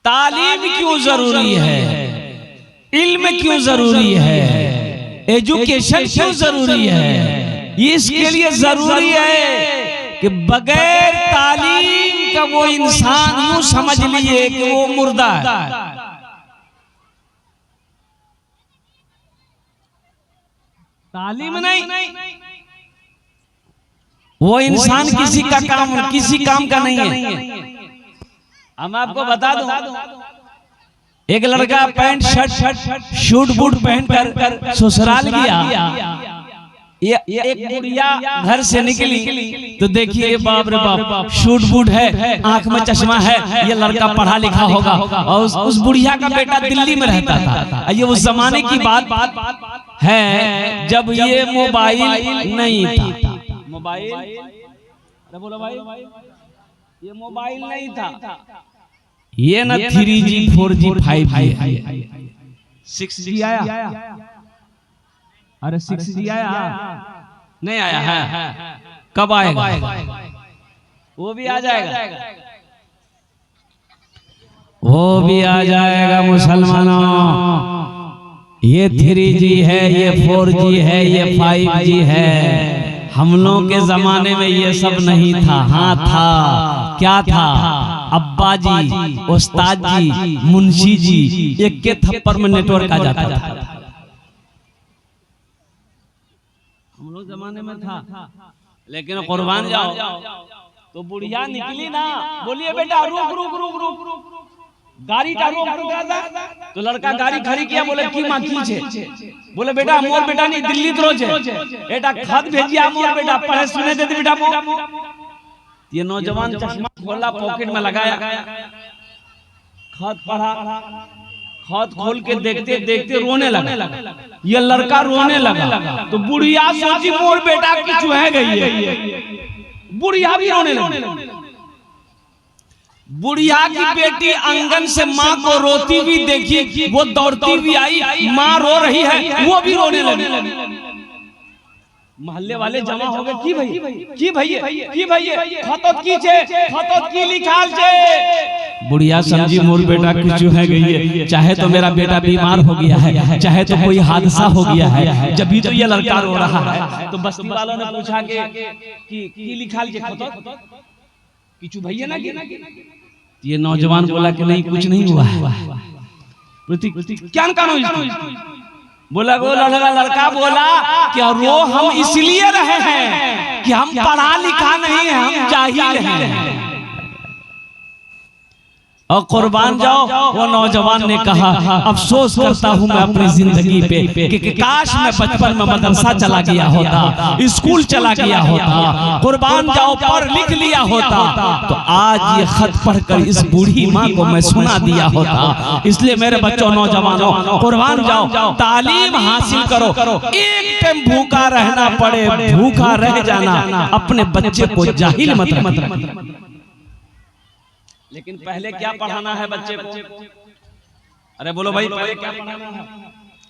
तालीम क्यों जरूरी है, इल्म क्यों जरूरी है, एजुकेशन क्यों जरूरी है? इसके लिए जरूरी है कि बगैर तालीम का वो इंसान यूं समझ लिए कि वो मुर्दा है। तालीम नहीं, वो इंसान किसी काम का नहीं है। हम आपको बता दूं, एक लड़का पैंट शर्ट शूट बूट पहनकर ससुराल गया, ये एक बुढ़िया घर से निकली तो देखिए बाप रे बाप, शूट बूट है, आंख में चश्मा है, ये लड़का पढ़ा लिखा होगा। और उस बुढ़िया का बेटा दिल्ली में रहता था। ये उस जमाने की बात है जब ये मोबाइल नहीं था। मोबाइल, बोलो भाई, ये मोबाइल नहीं था। ये ना 3G 4G 5G है, 6G आया। अरे 6G आया नहीं आया है, कब आएगा? वो भी आ जाएगा, वो भी आ जाएगा मुसलमानों। ये 3G है, ये 4G है, ये 5G है। हम लोग के जमाने में ये सब नहीं था। हाँ था, क्या था? अब्बा जी, उस्ताद जी, मुंशी जी, एक के थप्पड़ में नेटवर्क आ जाता था। हम लोग जमाने में था। लेकिन कुर्बान जाओ तो बुढ़िया निकली ना, बोलिए बेटा रुक रुक रुक रुक, गाड़ी का रोक तो लड़का गाड़ी खड़ी किया, बोले की मां की छे? बोले बेटा मोर बेटा नहीं, दिल्ली तो छे बेटा, खत भेजिया मोर बेटा, पढ़े सुने दे बेटा। ये नौजवान चश्मा खोला, पॉकेट में लगाया, खत पढ़ा, खत खोल के देखते देखते रोने लगा। ये लड़का रोने लगा तो बुढ़िया सोची मोर बेटा की चुहे गई है, बुढ़िया भी रोने लगी। बुढ़िया की बेटी आंगन से माँ को रोती भी देखी, वो दौड़ती भी आई, माँ रो रही है, वो भी रोने लगी। मोहल्ले वाले जमा हो गए, की भैया खतोत की छे, खतोत की लिखाल छे। बुढ़िया समझी मोर बेटा की चुहे गई है, चाहे तो मेरा बेटा बीमार हो गया है, चाहे तो कोई हादसा हो गया है, जब भी तो ये लड़का रो रहा है। तो बस्ती वालों ने पूछा कि लिखाल छे खतोत किचु भैया ना की? ये नौजवान बोला कि नहीं, कुछ नहीं हुआ है। क्या बोला? वो लड़का बोला कि रो हम इसलिए रहे हैं कि हम पढ़ा लिखा नहीं है, हम जाहिल हैं। और कुर्बान जाओ, वो नौजवान ने कहा अफसोस करता हूं मैं अपनी जिंदगी पे कि काश मैं बचपन में मदरसा चला गया होता, स्कूल चला गया होता, कुर्बान जाओ पढ़ लिख लिया होता, तो आज ये खत पढ़कर इस बूढ़ी माँ को मैं सुना दिया होता। इसलिए मेरे बच्चों, नौजवानों, कुर्बान जाओ, तालीम हासिल करो। एक टाइम भूखा रहना पड़े, भूखा रह जाना, अपने बच्चे को जाहिल मत रखना। लेकिन पहले क्या पढ़ाना है बच्चे को? अरे बोलो भाई, पहले क्या पढ़ाना है?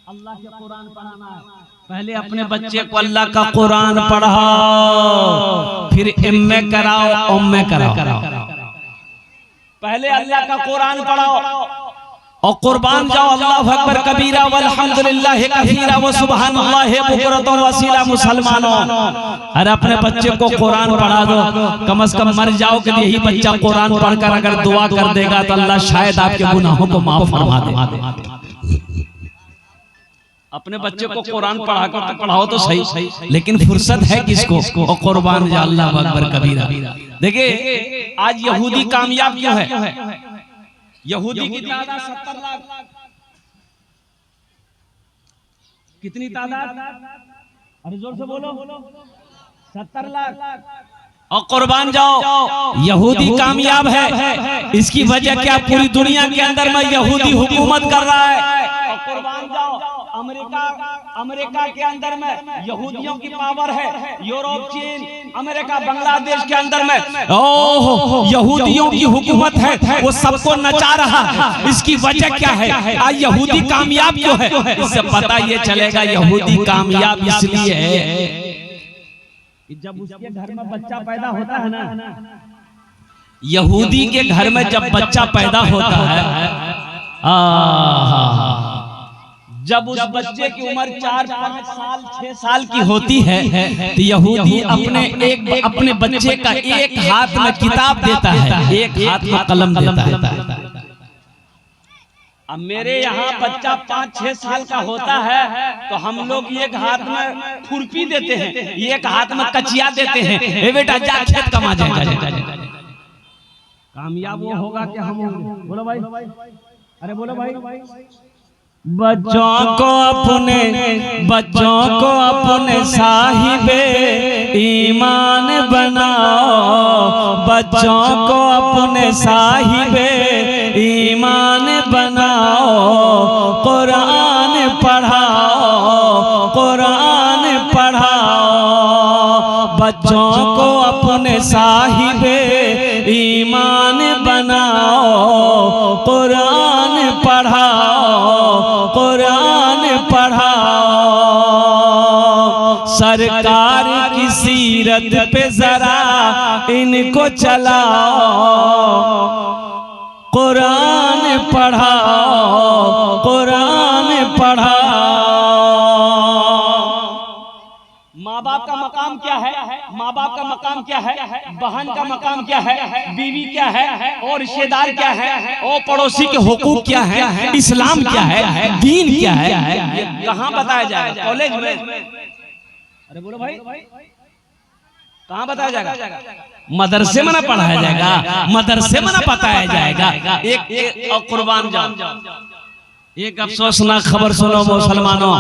अल्लाह के कुरान पढ़ाना है। पहले अपने बच्चे को अल्लाह का कुरान पढ़ाओ, फिर एमए कराओ, उम्मे कराओ। पहले अल्लाह का कुरान पढ़ाओ और कुर्बान जाओ, अल्लाहु अकबर कबीरा वल्हम्दुलिल्लाह कसीरा व सुबहानल्लाह बुकरतन वसीला। मुसलमानों, अरे अपने बच्चे को कुरान पढ़ा दो, कम से कम मर जाओ कि यही बच्चा कुरान पढ़कर अगर दुआ कर देगा तो अल्लाह शायद आपके गुनाहों को माफ फरमा दे। अपने बच्चे को कुरान पढ़ाकर पढ़ाओ तो सही, लेकिन फुर्सत है किसको? और कुर्बान जाओ, अल्लाहु अकबर कबीरा। देखिए आज यहूदी कामयाब क्यों है? यहूदी की तादाद 70 लाख। कितनी तादाद? अरे जोर से बोलो। 70 लाख। और कुर्बान जाओ, यहूदी कामयाब है। इसकी वजह क्या? पूरी दुनिया के अंदर में यहूदी हुकूमत कर रहा है। और कुर्बान जाओ, अमेरिका के अंदर में यहूदियों की पावर है। यूरोप, चीन, अमेरिका, बांग्लादेश के अंदर में ओह यहूदियों की हुकूमत है, वो सबको नचा रहा है। इसकी वजह क्या है? आज यहूदी कामयाब क्यों है? इससे पता ये चलेगा यहूदी कामयाब इसलिए है जब उसके घर में बच्चा पैदा होता है ना, यहूदी के घर में जब बच्चा पैदा होता है, जब उस बच्चे की उम्र 4-5 साल 6 साल की होती है तो यहूदी अपने बच्चे का एक हाथ में किताब देता है, एक हाथ में कलम देता है। अब मेरे यहाँ बच्चा 5-6 साल का होता है तो हम लोग एक हाथ में खुरपी देते हैं, एक हाथ में कचिया देते हैं, ए बेटा जा खेत कमा जाएगा। कामयाब वो होगा कि हम होंगे? बोलो भाई, अरे बोलो भाई। बच्चों को अपने साहिबे ईमान बनाओ, बच्चों को अपने साहिबे ईमान बनाओ, कुरान पढ़ाओ, कुरान पढ़ाओ, बच्चों को अपने साहिबे ईमान बनाओ, कुरान पढ़ाओ, कुरान पढ़ाओ। सरकार की सीरत पे जरा इनको चलाओ, कुरान पढ़ाओ, कुरान पढ़ाओ। माँ बाप का मकाम क्या है? माँ बाप का मकाम क्या है? बहन का मकाम क्या है? बीवी क्या है? और रिश्तेदार क्या है? और पड़ोसी के हुकूक क्या है? इस्लाम क्या है? दीन क्या है? कहाँ बताया जाएगा? कॉलेज में? अरे बोलो भाई, कहाँ बताया जाएगा? मदरसे में ना पढ़ाया जाएगा, मदरसे में ना बताया जाएगा। एक कुर्बान जाओ, एक अफसोसनाक खबर सुनो मुसलमानों,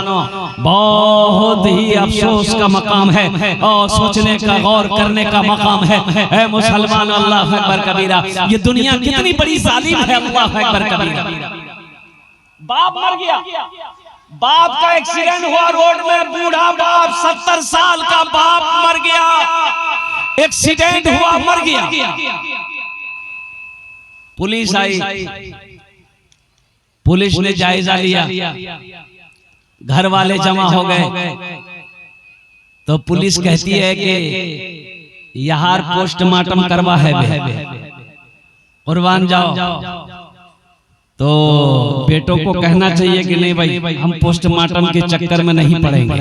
बहुत ही अफसोस का मकाम है और सोचने का, गौर करने का मकाम है मुसलमान। अल्लाह अकबर कबीरा, ये दुनिया कितनी बड़ी जालिम है। अल्लाह अकबर कबीरा। बाप मर गया, बाप का एक्सीडेंट हुआ रोड में, बूढ़ा बाप 70 साल का बाप मर गया, एक्सीडेंट हुआ, मर गया। पुलिस आई, पुलिस ने जायजा लिया, घर वाले जमा हो गए तो पुलिस कहती है कि यहाँ पोस्टमार्टम करवा है, कुर्बान जाओ। तो बेटों को कहना चाहिए कि नहीं भाई, हम पोस्टमार्टम के चक्कर में नहीं पड़ेंगे,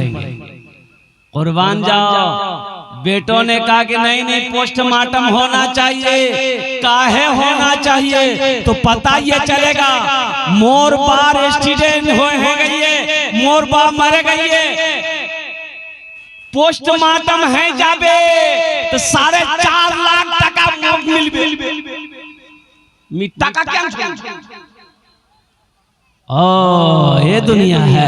कुर्बान जाओ। बेटों ने कहा कि नहीं नहीं, पोस्टमार्टम होना चाहिए। काहे होना चाहिए? तो पता ये चलेगा मोर बार एक्सीडेंट हो गई है, मोर बाप मर गई है, पोस्टमार्टम है जाबे तो 4.5 लाख टका मिट्टा का क्या? ओ ये दुनिया है।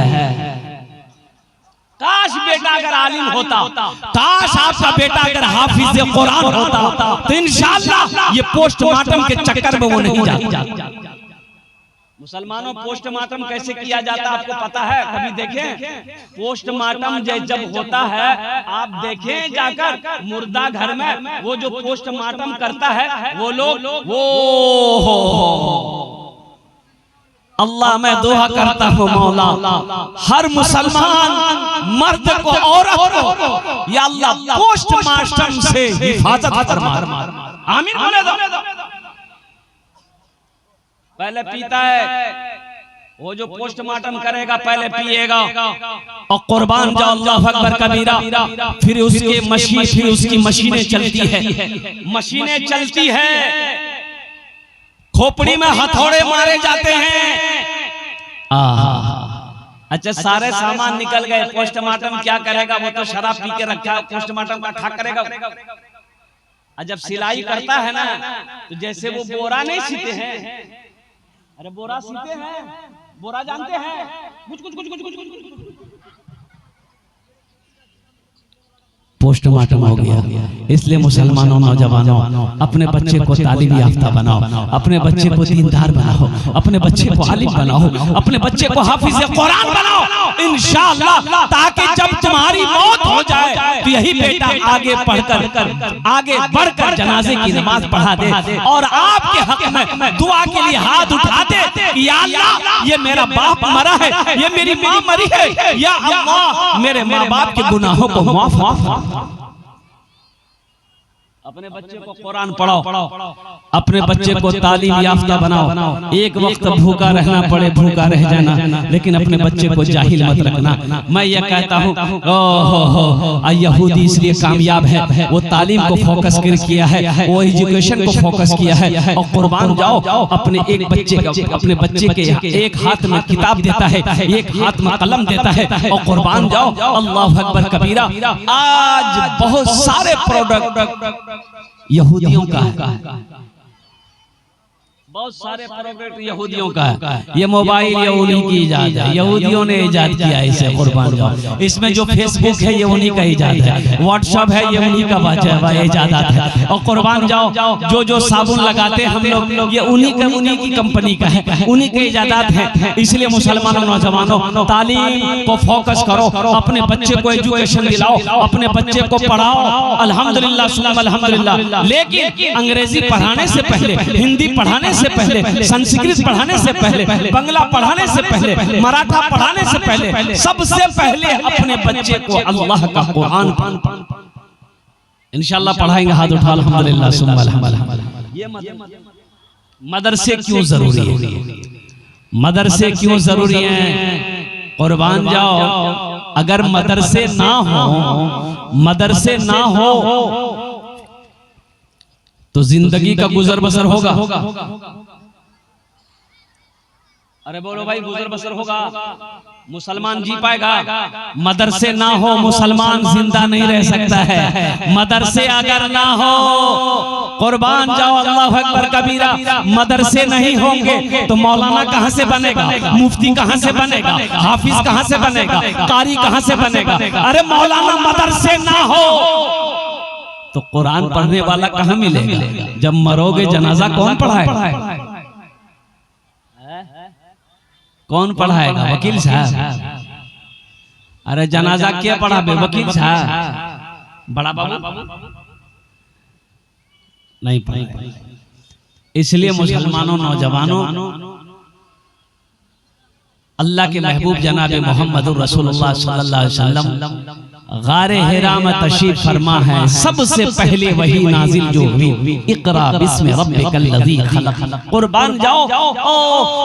काश बेटा अगर आलिम होता, काश आपका बेटा अगर हाफिज कुरान होता तो इंशाअल्लाह ये पोस्टमार्टम के चक्कर में वो नहीं जाता। मुसलमानों, पोस्टमार्टम कैसे किया जाता आपको पता है? कभी देखें पोस्टमार्टम जब होता है, आप देखें जाकर मुर्दा घर में, वो जो पोस्टमार्टम करता है वो लोग वो अल्लाह, मैं दुआ करता हूँ मौला, हर मुसलमान मर्द को, औरत को, या अल्लाह पोस्टमार्टम से हिफाजत फरमा। आमीन बोले दो। पहले पीता है, वो जो पोस्टमार्टम करेगा पहले पिएगा और कुर्बान जाओ। अल्लाह अकबर कबीरा। फिर उसकी मशीनें चलती है, मशीनें चलती है, खोपड़ी में हथौड़े मारे जाते हैं। अच्छा, सारे सामान निकल गए, पोस्टमार्टम क्या करेगा? वो तो शराब पी के रखा है, पोस्टमार्टम का ठा करेगा। और जब सिलाई करता है ना, तो जैसे वो बोरा नहीं सीते हैं, अरे बोरा सीते हैं, बोरा जानते हैं, कुछ पोस्टमार्टम हो गया। इसलिए मुसलमानों, नौजवानों, अपने बच्चे को तालीम याफ्ता बनाओ, अपने बच्चे को दीनदार बनाओ, अपने बच्चे को आलिम बनाओ, अपने बच्चे को हाफिज कुरान बनाओ इंशाअल्लाह, ताकि जब तुम्हारी मौत हो जाए तो यही बेटा आगे बढ़कर जनाजे की नमाज पढ़ा दे और आपके हक में दुआ के लिए हाथ उठा दे कि या अल्लाह, ये मेरा बाप मरा है, ये मेरी माँ मरी है, या अल्लाह मेरे माँ बाप के गुनाहों को माफ। अपने बच्चे को कुरान पढ़ाओ, अपने बच्चे को तालीम याफ्ता बनाओ। एक वक्त भूखा रहना पड़े भूखा रह जाना, लेकिन अपने बच्चे को जाहिल मत रखना। मैं ये कहता हूँ यहूदी इसलिए कामयाब है, वो तालीम को फोकस किया है, वो एजुकेशन को फोकस किया है। और कुर्बान जाओ, अपने एक बच्चे अपने बच्चे के एक हाथ में किताब देता है, एक हाथ में कलम देता है, और कुर्बान जाओ। अल्लाह अकबर कबीरा। आज बहुत सारे प्रोडक्ट यहूदियों का है, बहुत सारे प्रोडक्ट यहूदियों का है। ये मोबाइल ये उन्हीं की इजाद है, यहूदियों ने इजाद किया इसे। कुर्बान जाओ, इसमें जो फेसबुक है ये उन्हीं का इजाद है, व्हाट्सएप है ये उन्हीं का बचा है, इजादात है। और कुर्बान जाओ, जो साबुन लगाते हम लोग ये उन्हीं की कंपनी का है, उन्हीं के इजादात है। इसलिए मुसलमानों नौजवानों, तालीम को फोकस करो, अपने बच्चे को एजुकेशन दिलाओ, अपने बच्चे को पढ़ाओ। अल्हम्दुलिल्लाह सुम्मा अल्हम्दुलिल्लाह। लेकिन अंग्रेजी पढ़ाने से पहले, हिंदी पढ़ाने से पहले, संस्कृत पढ़ाने से पहले, बंगला पढ़ाने से पहले, मराठा पढ़ाने से पहले, सबसे पहले अपने बच्चे को अल्लाह का कुरान इंशाअल्लाह पढ़ाएंगे। हाथ उठा अल्हम्दुलिल्लाह सुम्मा अल्हम्दुलिल्लाह। ये मदरसे क्यों जरूरी है? मदरसे क्यों जरूरी है? कुर्बान जाओ, अगर मदरसे ना हो तो जिंदगी का गुजर बसर होगा। अरे बोलो भाई, गुजर बसर होगा? मुसलमान जी पाएगा? मदरसे ना हो मुसलमान जिंदा नहीं रह सकता है। मदरसे अगर ना हो, कुर्बान जाओ अल्लाह अकबर कबीरा, मदरसे नहीं होंगे तो मौलाना कहां से बनेगा, मुफ्ती कहां से बनेगा, हाफिज कहां से बनेगा, कारी कहां से बनेगा? अरे मौलाना मदरसे ना हो तो कुरान पढ़ने वाला कहां मिलेगा? जब मरोगे जनाजा कौन पढ़ाएगा? कौन पढ़ाएगा? वकील साहब। अरे जनाजा क्या पढ़ाबे? वकील साहब, बड़ा बाबू नहीं पढ़ाएगा। इसलिए मुसलमानों नौजवानों, अल्लाह के महबूब जनाब मोहम्मद रसूलुल्लाह सल्लल्लाहु अलैहि वसल्लम गारे हिरा में तशरीफ फरमा है। सबसे पहले वही नाजिल जो हुई, इकरा बिस्मि रब्बिकल लज़ी खलक। कुर्बान जाओ,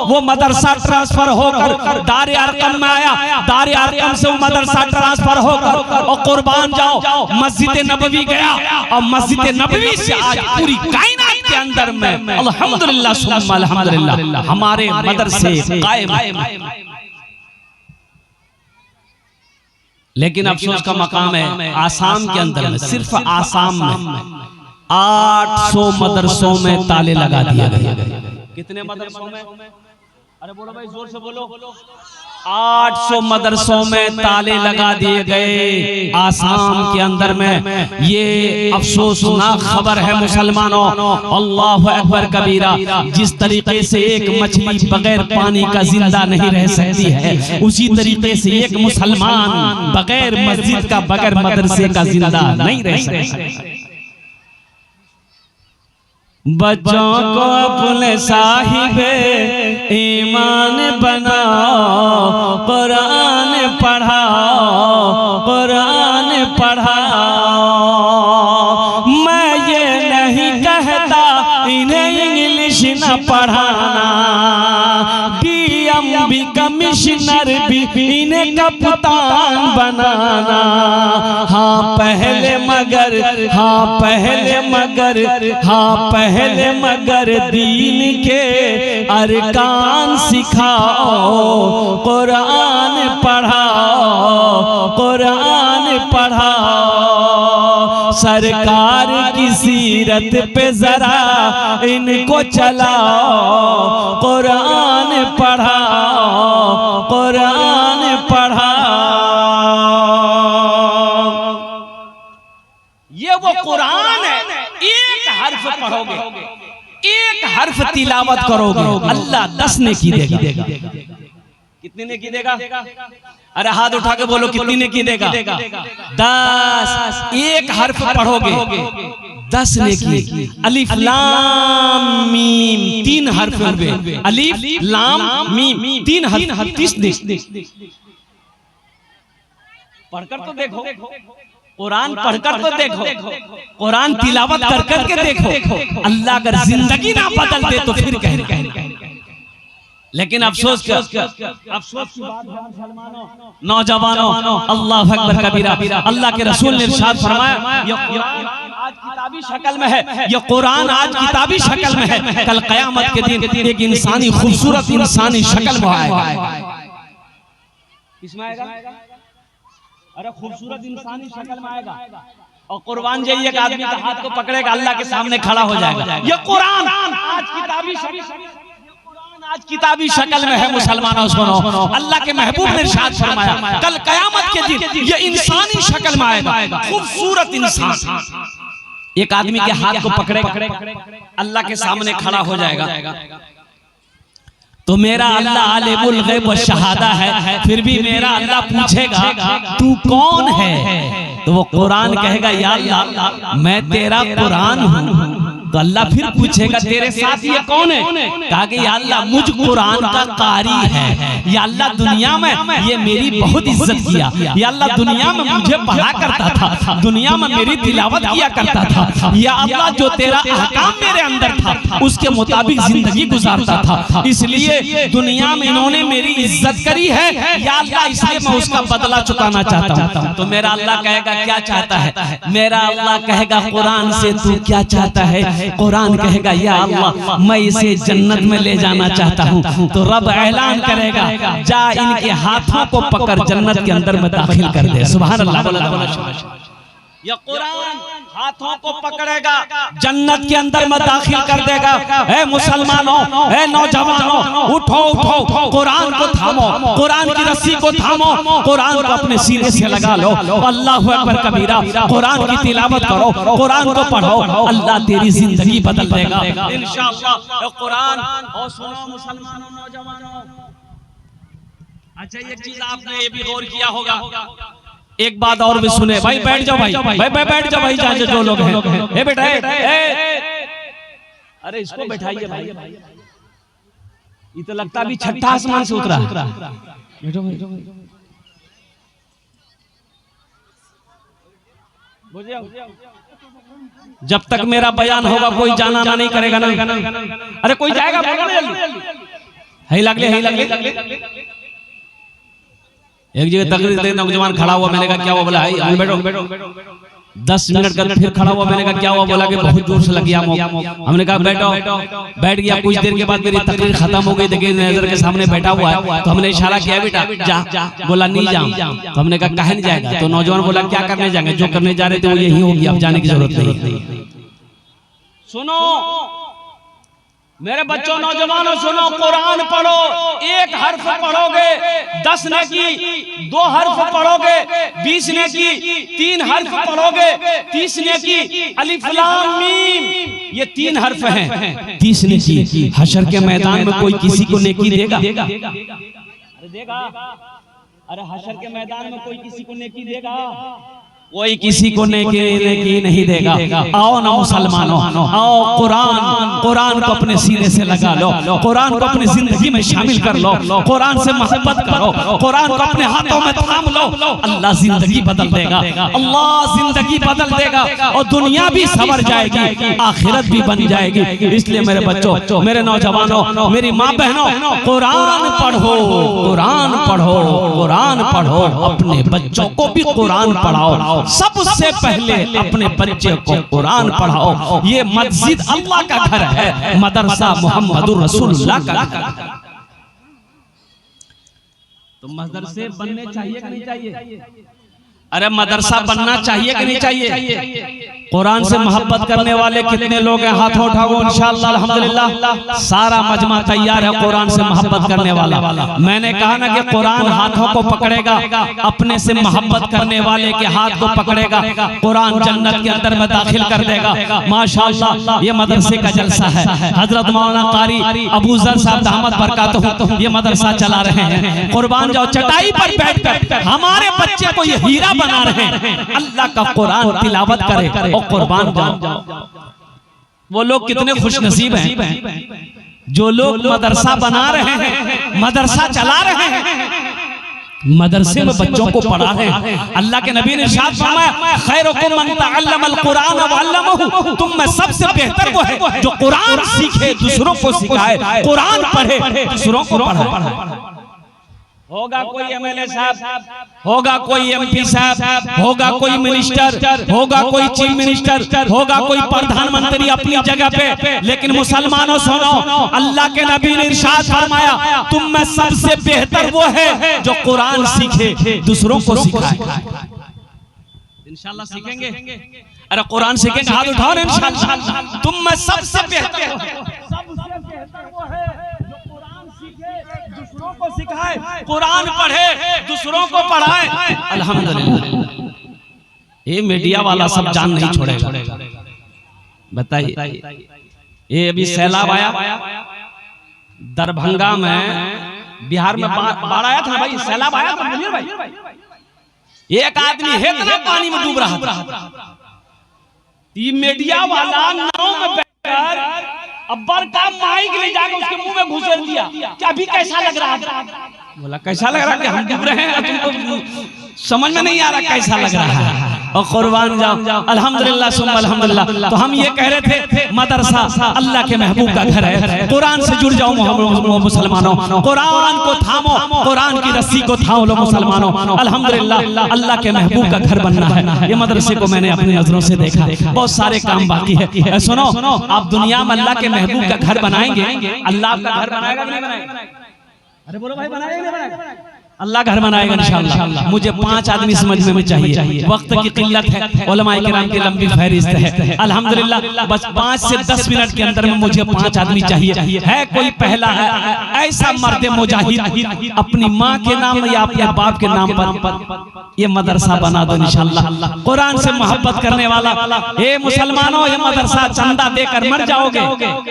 वो मदरसा ट्रांसफर होकर दारे अरकम में आया, दारे अरकम से वो मदरसा ट्रांसफर होकर और कुर्बान जाओ मस्जिद नबवी गया, और मस्जिद नबवी से आज पूरी कायनात के अंदर में अल्हम्दुलिल्लाह सुम्मा अल्हम्दुलिल्लाह हमारे मदरसे कायम है। लेकिन अफसोस का मकाम है, आसाम के अंदर में, सिर्फ आसाम में 800 मदरसों में ताले लगा दिए गए। कितने मदरसों में? अरे बोलो भाई, जोर से बोलो। 800 मदरसों में ताले लगा दिए गए आसाम के अंदर में। ये अफसोसनाक खबर है मुसलमानों। अल्लाह अकबर कबीरा। जिस तरीके से एक मछली बगैर पानी का जिंदा नहीं रह सकती है, उसी तरीके से एक मुसलमान बगैर मस्जिद का, बगैर मदरसे का जिंदा नहीं रह सकता। बच्चों को अपने साहिबे ईमान बनाओ, कुरान पढ़ाओ, कुरान पढ़ाओ। मैं ये नहीं कहता इन्हें इंग्लिश न पढ़ाना, डीएम भी कमिश्नर भी इन्हें कप्तान बनाना। हाँ पहले मगर, हाँ पहले मगर, हाँ पहले मगर दीन के अरकान सिखाओ, कुरान पढ़ाओ, कुरान पढ़ाओ। सरकार की सीरत पे जरा इनको चलाओ, कुरान पढ़ाओ, कुरान पढ़ाओ। ये वो कुरान है, एक हर्फ पढ़ोगे, एक हर्फ तिलावत करोगे, अल्लाह 10 नेकी देगा। कितने नेकी देगा? अरे हाथ उठा के बोलो, कितनी नेकी देगा? 10। एक हर्फ पढ़ोगे 10 नेकी। अलिफ लाम मीम 3 हर्फ हुए, अलिफ लाम मीम 3 हर्फ 30 नेकी। पढ़कर तो देखो, कुरान पढ़कर तो देखो, कुरान तिलावत कर करके देखो। अल्लाह अगर जिंदगी ना बदल दे तो फिर कहना। लेकिन अफसोस की बात नौजवानों, अल्लाह अकबर कबीरा। अल्लाह के रसूल ने इरशाद फरमाया, ये कुरान आज किताबी शक्ल में है, ये कुरान आज किताबी शक्ल में है, कल क़यामत के दिन एक इंसानी खूबसूरत इंसानी शक्ल में आएगा। किसमें आएगा? अरे खूबसूरत इंसानी शक्ल में आएगा। और कुर्बान जाइए एक आदमी का हाथ को पकड़ेगा, अल्लाह के सामने खड़ा हो जाएगा। ये कुरान आज किताबी शक्ल में है। मुसलमानों सुनो, अल्लाह के महबूब ने इरशाद फरमाया, कल कयामत के दिन ये इंसानी शक्ल में आएगा, खूबसूरत इंसान। एक आदमी के हाथ को पकड़ेगा, अल्लाह के सामने खड़ा हो जाएगा। तो मेरा अल्लाह आलिमुल गैब व शहादा है, फिर भी मेरा अल्लाह पूछेगा तू कौन है? तो वो कुरान कहेगा, या अल्लाह मैं तेरा कुरान हूँ। तो अल्लाह फिर पूछेगा तेरे साथ ये कौन है? कहा कि या अल्लाह मुझ कुरान का कारी है। या अल्लाह दुनिया में ये मेरी बहुत इज्जत किया। या अल्लाह दुनिया में मुझे पढ़ा करता था, दुनिया में मेरी तिलावत किया करता था। या अल्लाह जो तेरा अहकाम मेरे अंदर था उसके मुताबिक जिंदगी गुजारता था, इसलिए दुनिया में इन्होंने मेरी इज्जत करी है। या अल्लाह इसलिए मैं उसका बदला चुकाना चाहता हूँ। तो मेरा अल्लाह कहेगा क्या चाहता है? मेरा अल्लाह कहेगा कुरान से तू क्या चाहता है? कुरान कहेगा या अल्लाह मैं इसे जन्नत में ले जाना चाहता हूँ। तो रब ऐलान करेगा, जा इनके हाथों को पकड़ जन्नत के अंदर में दाखिल कर दे। सुभान अल्लाह। ये कुरान हाथों को पकड़ेगा, जन्नत के अंदर में दाखिल कर देगा। ए मुसलमानों, ए नौजवानों, उठो उठो, कुरान को थामो, कुरान की रस्सी को थामो, कुरान को अपने सीने से लगा लो। अल्लाहु अकबर कबीरा। कुरान की तिलावत करो, कुरान को पढ़ो, अल्लाह तेरी जिंदगी बदल देगा इंशाअल्लाह। कुरान और सुनो मुसलमानों, नौजवानों। अच्छा एक चीज आपने ये भी गौर किया होगा, एक बात और भी सुने भाई, बैठ जाओ भाई, बैठ जाओ भाई, जहाँ जो लोग हैं। ए बेटा, अरे इसको बैठाइए भाई, ये तो लगता अभी छठा आसमान से उतरा। बैठो जब तक मेरा बयान होगा कोई जाना ना नहीं करेगा ना। अरे कोई जाएगा? है लगले। एक जगह तकरीर देने नौजवान खड़ा हुआ, मैंने कहा क्या हुआ? बोला बैठो। 10 मिनट का फिर खड़ा हुआ, मैंने कहा क्या हुआ? बोला कि बहुत जोर से लग गया। हमने कहा बैठो। बैठ गया। कुछ देर के बाद मेरी तकरीर खत्म हो गई, देखिए नजर के सामने बैठा हुआ है। तो हमने इशारा किया बेटा जा। बोला नहीं जाऊं। तो हमने कहा काहे नहीं जाएगा? तो नौजवान बोला क्या करने जाएंगे? जो करने जा रहे थे वो यही होगी, अब जाने की जरूरत नहीं। सुनो मेरे बच्चों, नौजवानों सुनो, कुरान पढ़ो। एक हर्फ पढ़ोगे 10 नेकी, 2 हर्फ पढ़ोगे 20 नेकी, 3 हर्फ पढ़ोगे 30 नेकी। अलिफ लाम मीम ये 3 हर्फ हैं, 30 नेकी। हशर के मैदान में कोई किसी को नेकी देगा? अरे हशर के मैदान में कोई किसी को नेकी देगा? कोई किसी को नेकी नहीं देगा। आओ ना मुसलमानों, आओ कुरान को अपने सीने से लगा लो, कुरान को अपनी जिंदगी में शामिल कर लो, कुरान से मोहब्बत करो, कुरान को अपने हाथों में थाम लो। अल्लाह जिंदगी बदल देगा, अल्लाह जिंदगी बदल देगा, और दुनिया भी संवर जाएगी, आखिरत भी बन जाएगी। इसलिए मेरे बच्चों, मेरे नौजवानों, मेरी माँ बहनों, कुरान पढ़ो, कुरान पढ़ो, कुरान पढ़ो। अपने बच्चों को भी कुरान पढ़ाओ। सबसे पहले अपने बच्चे को कुरान पढ़ाओ। ये मस्जिद अल्लाह का घर है, मदरसा मुहम्मदुर रसूलुल्लाह का घर है। तो मदरसे बनने चाहिए कि नहीं चाहिए? अरे मदरसा बनना चाहिए कि नहीं चाहिए? कुरान से मोहब्बत करने वाले कितने लोग हैं? हाथ उठाओ। इंशाअल्लाह अल्हम्दुलिल्लाह सारा मजमा तैयार है कुरान से मोहब्बत करने वाला। मैंने कहा ना कि कुरान हाथों को पकड़ेगा, अपने से मोहब्बत करने वाले के हाथ को पकड़ेगा, कुरान जन्नत के अंदर में दाखिल कर देगा। माशाअल्लाह ये मदरसे का जलसा है। हजरत मौलाना कारी अबू जर साहब दामत बरकातहू ये मदरसा चला रहे हैं। कुर्बान जाओ, चटाई पर बैठकर हमारे बच्चे को ये हीरा बना रहे हैं। अल्लाह का कुरान तिलावत करे और कुर्बान जाओ। वो लोग कितने खुश नसीब हैं जो लोग मदरसा बना रहे हैं, मदरसा चला रहे हैं। मदरसे में बच्चों को पढ़ा रहे हैं। अल्लाह के नबी ने इरशाद फरमाया खैरुकुम मन तअल्लमल कुरान व अल्लमहु, तुम में सबसे बेहतर वो है जो कुरान सीखे दूसरों को सिखाए, कुरान पढ़े दूसरों को पढ़ाए। होगा कोई एमएलए साहब, होगा कोई एमपी साहब, होगा कोई मिनिस्टर, होगा कोई चीफ मिनिस्टर, होगा कोई प्रधानमंत्री अपनी जगह पे, लेकिन मुसलमानों सुनो, अल्लाह के नबी ने इरशाद फरमाया तुम में सबसे बेहतर वो है जो कुरान सीखे दूसरों को सिखाए। इंशाल्लाह सीखेंगे, अरे कुरान सीखेंगे, हाथ उठाओ इंशाल्लाह। तुम में सबसे बेहतर वो है जो कुरान सीखे दूसरों को सिखाए, कुरान पढ़े दूसरों को पढ़ाए। अल्हम्दुलिल्लाह, ये मीडिया वाला सब जान नहीं छोड़ेगा। बताइए, ये अभी सैलाब आया दरभंगा में, बिहार में बाढ़ आया था भाई, सैलाब आया था मुनीर भाई, एक आदमी है इतना पानी में डूब रहा था, ये मीडिया वाला नाव में बैठकर अब्बर का माइक ले जाकर उसके मुंह में घुसेड़ दिया कि अभी कैसा लग रहा था। बोला कैसा लग रहा है कि हम डूब रहे हैं, तुमको समझ में नहीं आ रहा कैसा लग रहा है। और कुर्बान जाओ, अल्हम्दुलिल्लाह सुम्मा अल्हम्दुलिल्लाह। तो हम ये कह रहे थे मदरसा अल्लाह के महबूब का घर है, कुरान से जुड़ जाओ मुसलमानों, कुरान को थामो, कुरान की रस्सी को थाम लो मुसलमानों। अल्हम्दुलिल्लाह अल्लाह के महबूब का घर बनना है। ये मदरसे को मैंने अपनी नजरों से देखा, बहुत सारे काम बाकी है। सुनो, आप दुनिया में अल्लाह के महबूब का घर बनाएंगे, अल्लाह का घर बनाएगा नहीं बनाएगा? अरे बोलो भाई, बनाएगा नहीं बनाएगा? अल्लाह घर बनाएगा इंशाअल्लाह। मुझे 5 आदमी समझने में चाहिए, वक्त की किल्लत है, उलमाए किराम की लंबी फहरिस्त है। अल्हम्दुलिल्लाह बस 5 से 10 मिनट के अंदर में मुझे 5 आदमी चाहिए। है कोई पहला है ऐसा मर्द मुजाहिद अपनी माँ के नाम या अपने बाप के नाम पर ये मदरसा बना दो इंशाअल्लाह। कुरान से मोहब्बत करने वाला, ए मुसलमानों, ये मदरसा चंदा देकर मर जाओगे,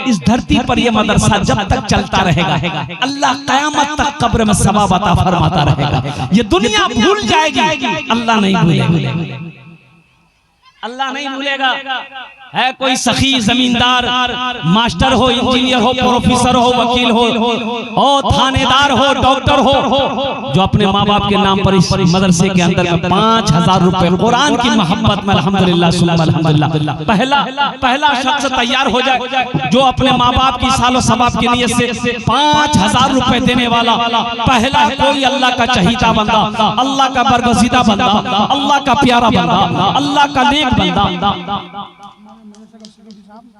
इस धरती पर ये मदरसा जब तक चलता रहेगा अल्लाह कयामत तक कब्र में सवाब अता फरमाता रहेगा। ये दुनिया भूल जाएगी, अल्लाह नहीं भूलेगा, अल्लाह नहीं भूलेगा। है कोई सखी जमींदार, मास्टर हो, इंजीनियर हो, प्रोफेसर हो, वकील हो, थानेदार हो, डॉक्टर हो, जो अपने माँ बाप के नाम पर इस मदरसे के अंदर में 5000 रुपए कुरान की मोहब्बत में अल्हम्दुलिल्लाह सुम्मा अल्हम्दुलिल्लाह पहला शख्स तैयार हो जाए जो अपने माँ बाप की सालो सवाब की नियत से 5000 रुपए देने वाला पहला कोई अल्लाह का चहीता बंदा, अल्लाह का बरगजीदा बंदा, अल्लाह का प्यारा बंदा, अल्लाह का नेक बंदा।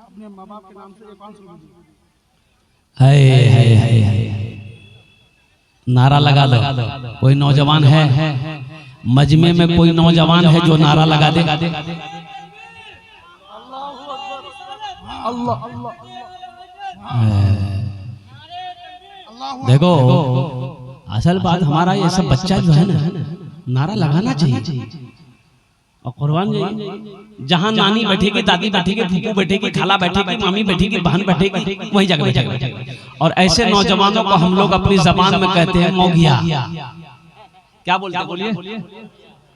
अपने माँ बाप के नाम से 500 नारा लगा दो। कोई नौजवान है मजमे में, कोई नौजवान है जो नारा लगा दे। देखो असल बात, हमारा ये सब बच्चा जो है ना, नारा लगाना चाहिए। और कुर्बान जहाँ नानी बैठेगी, दादी बैठेगी, फूफू बैठेगी, खाला बैठेगी, मामी बैठेगी, बहन बैठेगी, वही जगह बैठेगी। और ऐसे नौजवानों को हम लोग अपनी जबान में कहते हैं मौगिया। क्या बोलते हैं? बोलिए,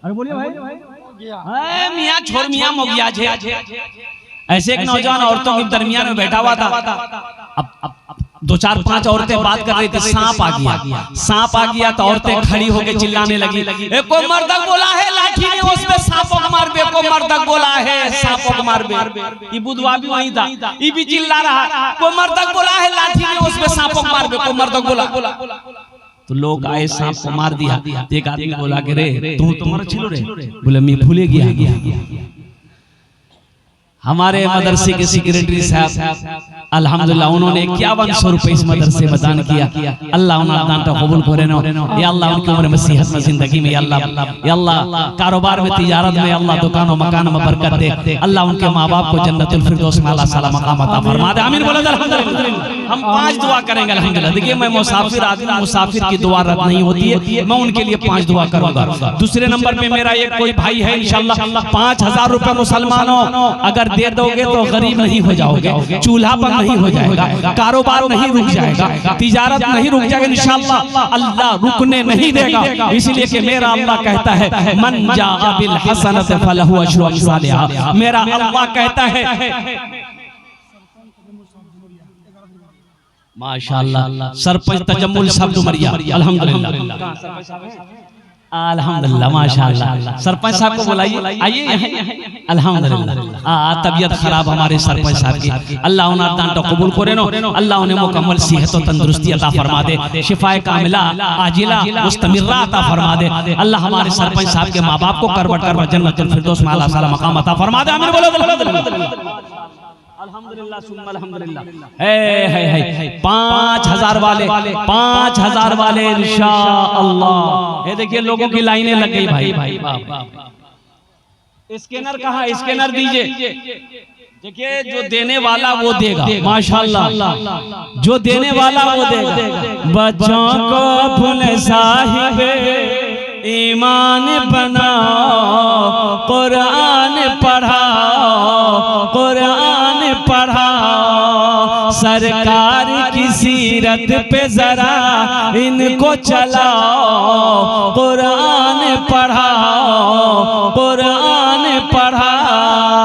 अरे बोलिए भाई, मियाँ छोड़ मियाँ मौगिया छे। ऐसे एक नौजवान औरतों के दरमियान में बैठा हुआ था। अब 2-4-5 औरतें बात कर रही थी, सांप आ गया तो औरतें खड़ी होकर चिल्लाने लगी, एको मर्दक बोला है लाठी ने उस पे सांपों को मार बे, को मर्दक बोला है सांपों को मार बे। ये बुधवा भी वहीं था, ये भी चिल्ला रहा, को मर्दक बोला है लाठी ने उस पे सांपों को मार बे, को मर्दक बोला। तो लोग आए, सांप को मार दिया। एक आदमी बोला कि रे तू तुम्हारा छिलो रे, बोले मैं भूले गया। हमारे मदरसे के सेक्रेटरी साहब अल्हम्दुलिल्लाह उन्होंने 5100 रुपए इस मदरसे में दान किया। अल्लाह उनका दान तो कबूल करे ना, या अल्लाह उनकी उम्र में सेहत में, जिंदगी में, या अल्लाह कारोबार में, तिजारत में, अल्लाह दुकानों मकान में बरकत दे। अल्लाह उनके माँ बाप को जन्नतुल फिरदौस में अल्लाह सलाम मकाम अता फरमा दे। आमीन बोलो अल्हम्दुलिल्लाह। हम 5 दुआ करेंगे अल्हम्दुलिल्लाह। देखिए मैं मुसाफिर आदमी, मुसाफिर की दुआ रद्द नहीं होती है, मैं उनके लिए 5 दुआ करूंगा। दूसरे नंबर पे मेरा एक कोई भाई है इंशाअल्लाह 5000 रुपए मुसलमानों अगर दे दोगे तो गरीब नहीं हो जाओगे, चूल्हा पर नहीं हो जाएगा, कारोबार नहीं रुक जाएगा, तिजारत नहीं रुक जाएगा इंशाअल्लाह, अल्लाह रुकने नहीं देगा। इसलिए कि मेरा अल्लाह कहता है मन जाअ बिल हसनत फलहु अशरु अम्सालिहा। मेरा अल्लाह कहता है माशाअल्लाह। सरपंच तजम्मुल साहब डुमरिया, अल्हम्दुलिल्लाह अल्हम्दुलिल्लाह माशाअल्लाह। सरपंच साहब को बुलाइए, आइए। अल्हम्दुलिल्लाह तबीयत खराब हमारे सरपंच साहब की, अल्लाह उन्हें दान तो कबूल करे नो, अल्लाह उन्हें मुकम्मल सेहत और तंदुरुस्ती अता फरमा दे, शिफाए कामिला आजिला मुस्तमिर्रा अता फरमा दे। अल्लाह हमारे सरपंच साहब के माँ बाप को करवट करवट जन्नतुल फिरदौस में आला साला मकाम अता फरमा दे। आमीन बोलो अल्हम्दुलिल्लाह सुम्मा अल्हम्दुलिल्लाह। 5000 वाले 5000 वाले इंशाअल्लाह। ये देखिए लोगों की लाइनें लग गई भाई। स्कैनर कहाँ, स्कैनर दीजिए। देखिए जो देने वाला वो देगा माशाअल्लाह, जो देने वाला वो देगा। बच्चों को अपने साहिबे ईमान बनाओ, कुरान पढ़ाओ, कुरान पढ़ाओ, सरकार की सीरत पे जरा इनको चलाओ, कुरान पढ़ाओ, कुरान पढ़ाओ।